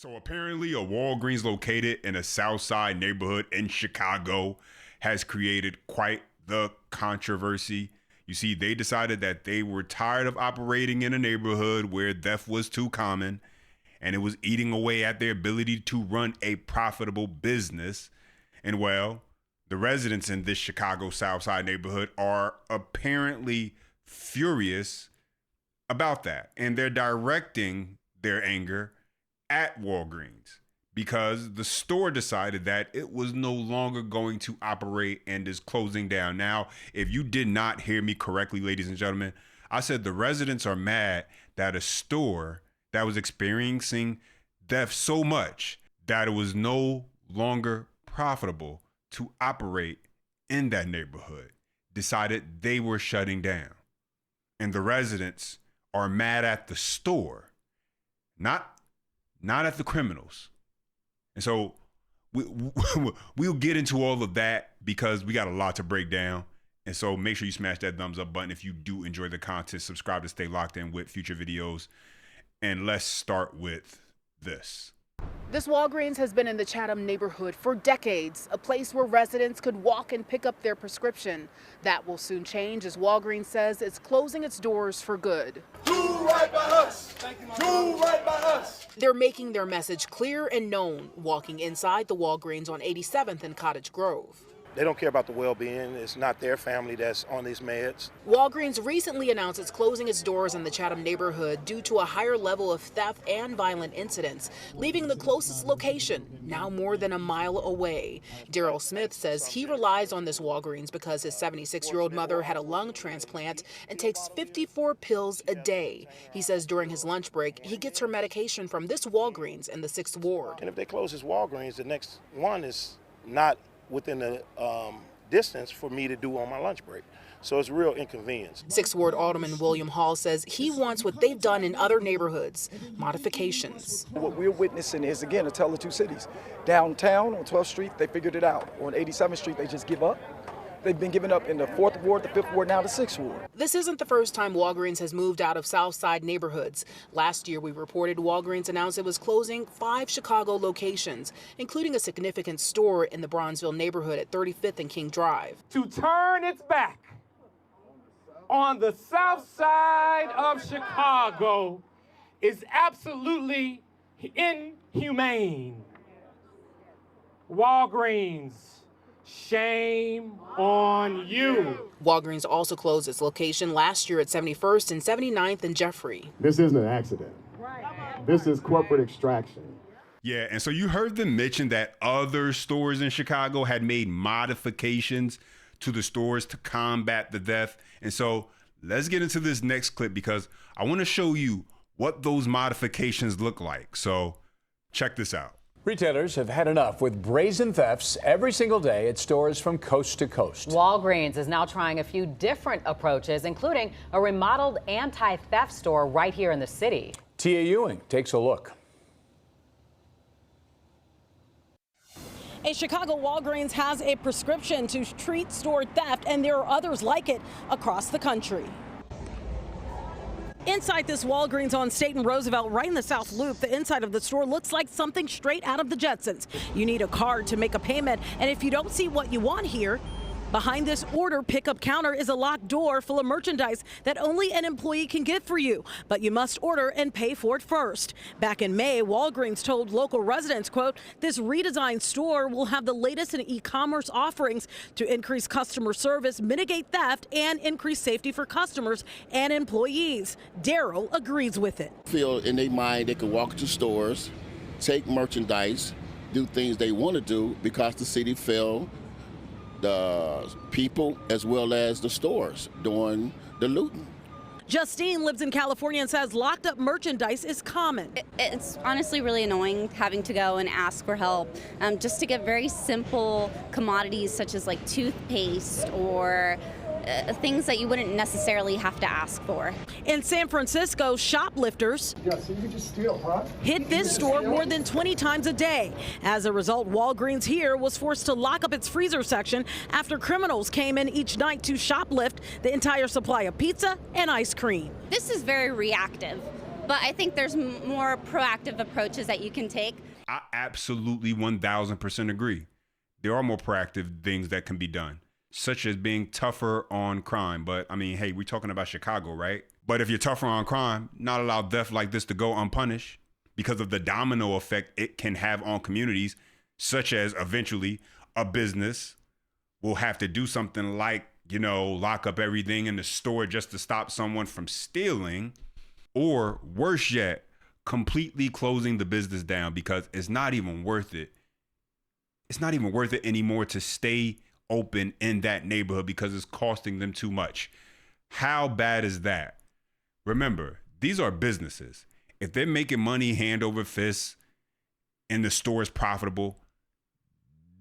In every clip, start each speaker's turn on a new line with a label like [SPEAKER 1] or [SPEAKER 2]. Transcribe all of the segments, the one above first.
[SPEAKER 1] So apparently a Walgreens located in a South Side neighborhood in Chicago has created quite the controversy. You see, they decided that they were tired of operating in a neighborhood where theft was too common and it was eating away at their ability to run a profitable business. And well, the residents in this Chicago South Side neighborhood are apparently furious about that. And they're directing their anger at Walgreens because the store decided that it was no longer going to operate and is closing down. Now, if you did not hear me correctly, ladies and gentlemen, I said the residents are mad that a store that was experiencing theft so much that it was no longer profitable to operate in that neighborhood decided they were shutting down. And the residents are mad at the store, not at the criminals. And so we'll get into all of that because we got a lot to break down. And so make sure you smash that thumbs up button if you do enjoy the content. Subscribe to stay locked in with future videos. And let's start with this.
[SPEAKER 2] This Walgreens has been in the Chatham neighborhood for decades, a place where residents could walk and pick up their prescription. That will soon change as Walgreens says it's closing its doors for good.
[SPEAKER 3] Do right by us. Do right by us.
[SPEAKER 2] They're making their message clear and known, walking inside the Walgreens on 87th and Cottage Grove.
[SPEAKER 4] They don't care about the well-being. It's not their family that's on these meds.
[SPEAKER 2] Walgreens recently announced it's closing its doors in the Chatham neighborhood due to a higher level of theft and violent incidents, leaving the closest location now more than a mile away. Daryl Smith says he relies on this Walgreens because his 76-year-old mother had a lung transplant and takes 54 pills a day. He says during his lunch break, he gets her medication from this Walgreens in the 6th Ward.
[SPEAKER 4] And if they close this Walgreens, the next one is not within the distance for me to do on my lunch break. So it's a real inconvenience.
[SPEAKER 2] 6th Ward Alderman William Hall says he wants what they've done in other neighborhoods, modifications.
[SPEAKER 5] What we're witnessing is, again, a tale of two cities. Downtown on 12th Street, they figured it out. On 87th Street, they just give up. They've been giving up in the 4th Ward, the 5th Ward, now the 6th Ward.
[SPEAKER 2] This isn't the first time Walgreens has moved out of South Side neighborhoods. Last year, we reported Walgreens announced it was closing 5 Chicago locations, including a significant store in the Bronzeville neighborhood at 35th and King Drive.
[SPEAKER 6] To turn its back on the South Side of Chicago is absolutely inhumane. Walgreens, shame on you.
[SPEAKER 2] Walgreens also closed its location last year at 71st and 79th and Jeffrey.
[SPEAKER 7] This isn't an accident. This is corporate extraction.
[SPEAKER 1] Yeah, and so you heard them mention that other stores in Chicago had made modifications to the stores to combat the theft. And so let's get into this next clip because I want to show you what those modifications look like. So check this out.
[SPEAKER 8] Retailers have had enough with brazen thefts every single day at stores from coast to coast.
[SPEAKER 9] Walgreens is now trying a few different approaches, including a remodeled anti-theft store right here in the city.
[SPEAKER 8] Tia Ewing takes a look.
[SPEAKER 10] A Chicago Walgreens has a prescription to treat store theft, and there are others like it across the country. Inside this Walgreens on State and Roosevelt, right in the South Loop, the inside of the store looks like something straight out of the Jetsons. You need a card to make a payment, and if you don't see what you want here, behind this order pickup counter is a locked door full of merchandise that only an employee can get for you, but you must order and pay for it first. Back in May, Walgreens told local residents, quote, this redesigned store will have the latest in e-commerce offerings to increase customer service, mitigate theft, and increase safety for customers and employees. Daryl agrees with it.
[SPEAKER 11] Feel in their mind they can walk to stores, take merchandise, do things they want to do because the city fell the people as well as the stores doing the looting.
[SPEAKER 10] Justine lives in California and says locked up merchandise is common.
[SPEAKER 12] It's honestly really annoying having to go and ask for help just to get very simple commodities such as like toothpaste or things that you wouldn't necessarily have to ask for.
[SPEAKER 10] In San Francisco, shoplifters hit this store more than 20 times a day. As a result, Walgreens here was forced to lock up its freezer section after criminals came in each night to shoplift the entire supply of pizza and ice cream.
[SPEAKER 12] This is very reactive. but I think there's more proactive approaches that you can take.
[SPEAKER 1] I absolutely 1000% agree. There are more proactive things that can be done, such as being tougher on crime. But I mean, hey, we're talking about Chicago, right? But if you're tougher on crime, not allow theft like this to go unpunished because of the domino effect it can have on communities, such as eventually a business will have to do something like, lock up everything in the store just to stop someone from stealing, or worse yet, completely closing the business down because it's not even worth it. It's not even worth it anymore to stay open in that neighborhood because it's costing them too much. How bad is that? Remember, these are businesses. If they're making money hand over fist and the store is profitable,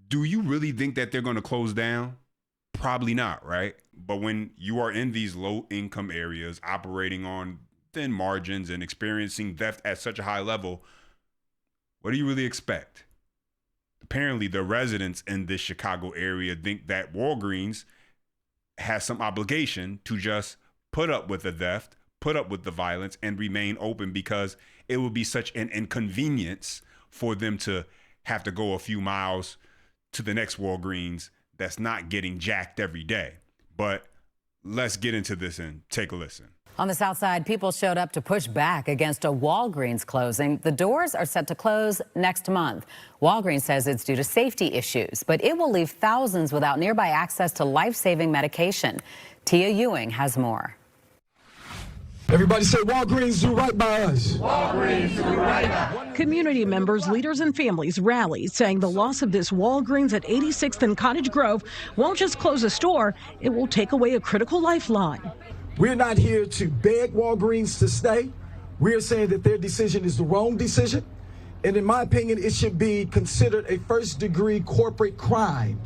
[SPEAKER 1] do you really think that they're going to close down? Probably not, right? But when you are in these low income areas operating on thin margins and experiencing theft at such a high level, what do you really expect? Apparently, the residents in this Chicago area think that Walgreens has some obligation to just put up with the theft, put up with the violence, and remain open because it would be such an inconvenience for them to have to go a few miles to the next Walgreens that's not getting jacked every day. But let's get into this and take a listen.
[SPEAKER 9] On the South Side, people showed up to push back against a Walgreens closing. The doors are set to close next month. Walgreens says it's due to safety issues, but it will leave thousands without nearby access to life-saving medication. Tia Ewing has more.
[SPEAKER 3] Everybody say Walgreens do right by us.
[SPEAKER 10] Walgreens do right by us. Community members, leaders, and families rallied, saying the loss of this Walgreens at 86th and Cottage Grove won't just close a store, it will take away a critical lifeline.
[SPEAKER 3] We're not here to beg Walgreens to stay. We're saying that their decision is the wrong decision. And in my opinion, it should be considered a first-degree corporate crime.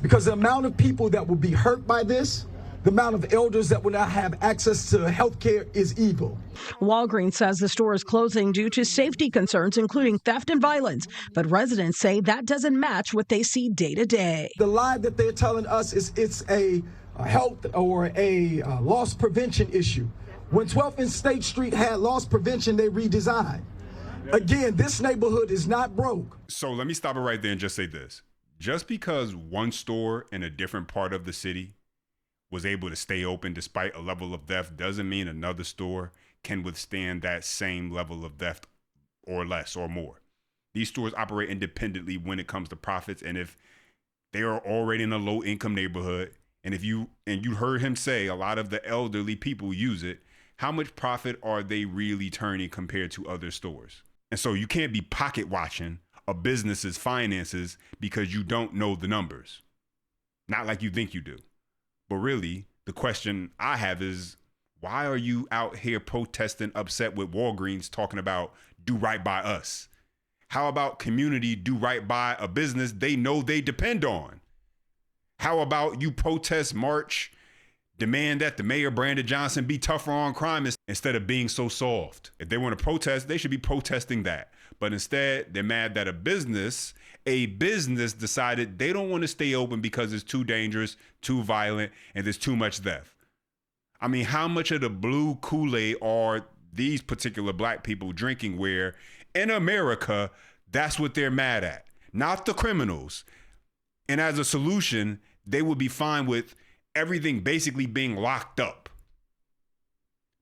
[SPEAKER 3] Because the amount of people that will be hurt by this, the amount of elders that will not have access to health care is evil.
[SPEAKER 10] Walgreens says the store is closing due to safety concerns, including theft and violence. But residents say that doesn't match what they see day to day.
[SPEAKER 3] The lie that they're telling us is it's a health or a loss prevention issue. When 12th and State Street had loss prevention, they redesigned. Again, this neighborhood is not broke.
[SPEAKER 1] So let me stop it right there and just say this. Just because one store in a different part of the city was able to stay open despite a level of theft doesn't mean another store can withstand that same level of theft or less or more. These stores operate independently when it comes to profits, and if they are already in a low income neighborhood, and you heard him say a lot of the elderly people use it, how much profit are they really turning compared to other stores? And so you can't be pocket watching a business's finances because you don't know the numbers. Not like you think you do. But really, the question I have is, why are you out here protesting, upset with Walgreens talking about do right by us? How about community do right by a business they know they depend on? How about you protest, march, demand that the mayor, Brandon Johnson, be tougher on crime instead of being so soft? If they want to protest, they should be protesting that. But instead, they're mad that a business decided they don't want to stay open because it's too dangerous, too violent, and there's too much theft. I mean, how much of the blue Kool-Aid are these particular black people drinking where in America, that's what they're mad at, not the criminals. And as a solution, they would be fine with everything basically being locked up.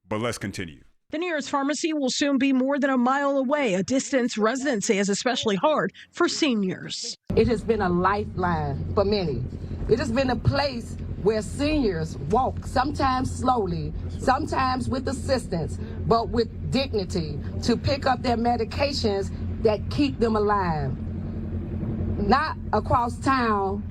[SPEAKER 1] But let's continue.
[SPEAKER 10] The nearest pharmacy will soon be more than a mile away, a distance residents say is especially hard for seniors.
[SPEAKER 13] It has been a lifeline for many. It has been a place where seniors walk, sometimes slowly, sometimes with assistance, but with dignity to pick up their medications that keep them alive. Not across town,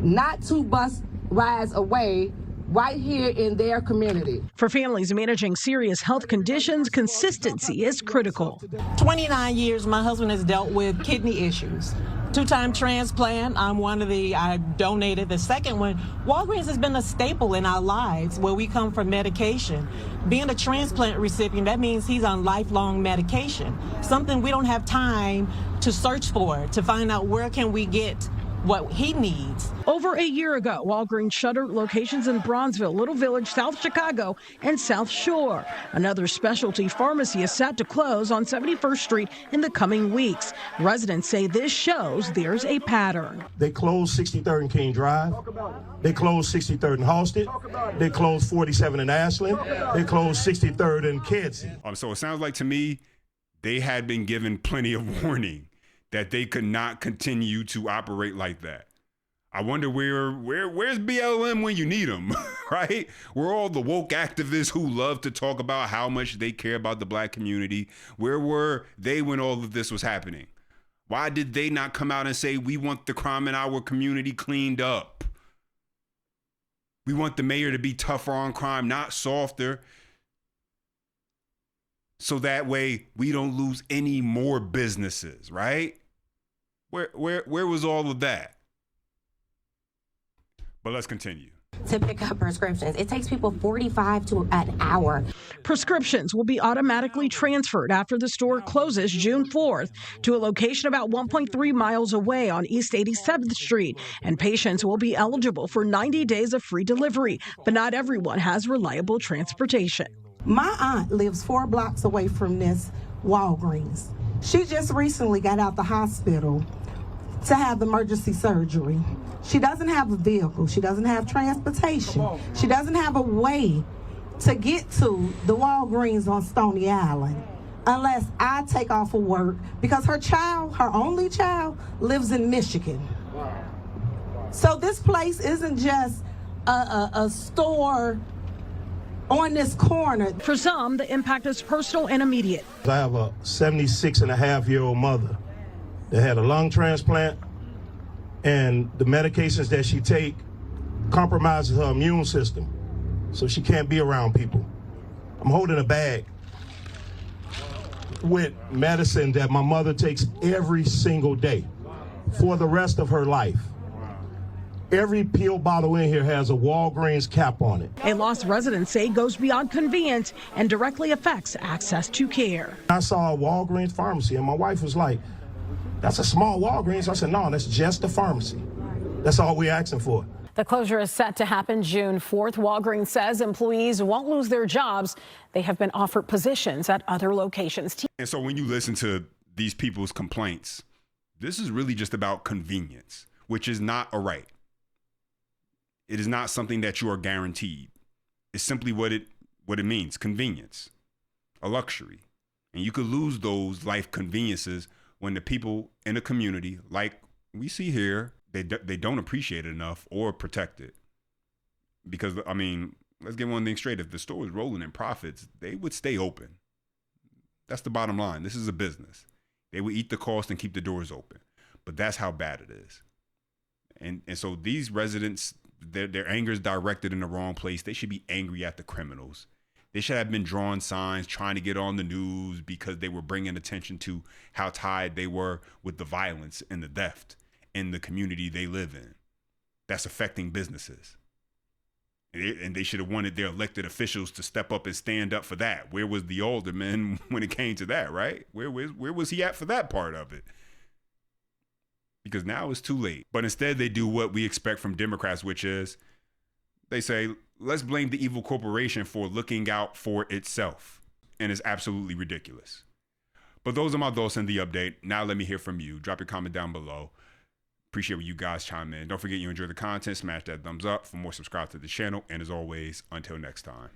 [SPEAKER 13] not 2 bus rides away, right here in their community.
[SPEAKER 10] For families managing serious health conditions, consistency is critical.
[SPEAKER 14] 29 years my husband has dealt with kidney issues. 2-time transplant, I donated the second one. Walgreens has been a staple in our lives where we come for medication. Being a transplant recipient, that means he's on lifelong medication, something we don't have time to search for, to find out where can we get what he needs.
[SPEAKER 10] Over a year ago, Walgreens shuttered locations in Bronzeville, Little Village, South Chicago, and South Shore. Another specialty pharmacy is set to close on 71st Street in the coming weeks. Residents say this shows there's a pattern.
[SPEAKER 15] They closed 63rd and King Drive. They closed 63rd and Halsted. They closed 47 in Ashland. They closed 63rd in Kedzie.
[SPEAKER 1] So it sounds like to me, they had been given plenty of warning that they could not continue to operate like that. I wonder where's BLM when you need them, right? Where all the woke activists who love to talk about how much they care about the black community, where were they when all of this was happening? Why did they not come out and say, we want the crime in our community cleaned up? We want the mayor to be tougher on crime, not softer. So that way we don't lose any more businesses, right? Where was all of that? But let's continue.
[SPEAKER 16] To pick up prescriptions, it takes people 45 to an hour.
[SPEAKER 10] Prescriptions will be automatically transferred after the store closes June 4th to a location about 1.3 miles away on East 87th Street, and patients will be eligible for 90 days of free delivery, but not everyone has reliable transportation.
[SPEAKER 13] My aunt lives 4 blocks away from this Walgreens. She just recently got out the hospital to have emergency surgery. She doesn't have a vehicle. She doesn't have transportation. She doesn't have a way to get to the Walgreens on Stony Island unless I take off of work because her child, her only child, lives in Michigan. So this place isn't just a store on this corner.
[SPEAKER 10] For some, the impact is personal and immediate.
[SPEAKER 15] I have a 76-and-a-half-year-old mother that had a lung transplant, and the medications that she take compromises her immune system, so she can't be around people. I'm holding a bag with medicine that my mother takes every single day for the rest of her life. Every pill bottle in here has a Walgreens cap on it.
[SPEAKER 10] A lost residents say goes beyond convenience and directly affects access to care.
[SPEAKER 15] I saw a Walgreens pharmacy, and my wife was like, that's a small Walgreens. I said, no, that's just a pharmacy. That's all we're asking for.
[SPEAKER 10] The closure is set to happen June 4th. Walgreens says employees won't lose their jobs. They have been offered positions at other locations.
[SPEAKER 1] And so when you listen to these people's complaints, this is really just about convenience, which is not a right. It is not something that you are guaranteed. It's simply what it means, convenience, a luxury. And you could lose those life conveniences when the people in a community, like we see here, they don't appreciate it enough or protect it. Because, I mean, let's get one thing straight. If the store was rolling in profits, they would stay open. That's the bottom line. This is a business. They would eat the cost and keep the doors open. But that's how bad it is. And so these residents, their anger is directed in the wrong place. They should be angry at the criminals. They should have been drawing signs trying to get on the news because they were bringing attention to how tied they were with the violence and the theft in the community they live in. That's affecting businesses. And they should have wanted their elected officials to step up and stand up for that. Where was the alderman when it came to that, right? Where was he at for that part of it? Because now it's too late. But instead they do what we expect from Democrats, which is they say, let's blame the evil corporation for looking out for itself. And it's absolutely ridiculous. But those are my thoughts in the update. Now let me hear from you. Drop your comment down below. Appreciate when you guys chime in. Don't forget you enjoy the content. Smash that thumbs up. For more, subscribe to the channel. And as always, until next time.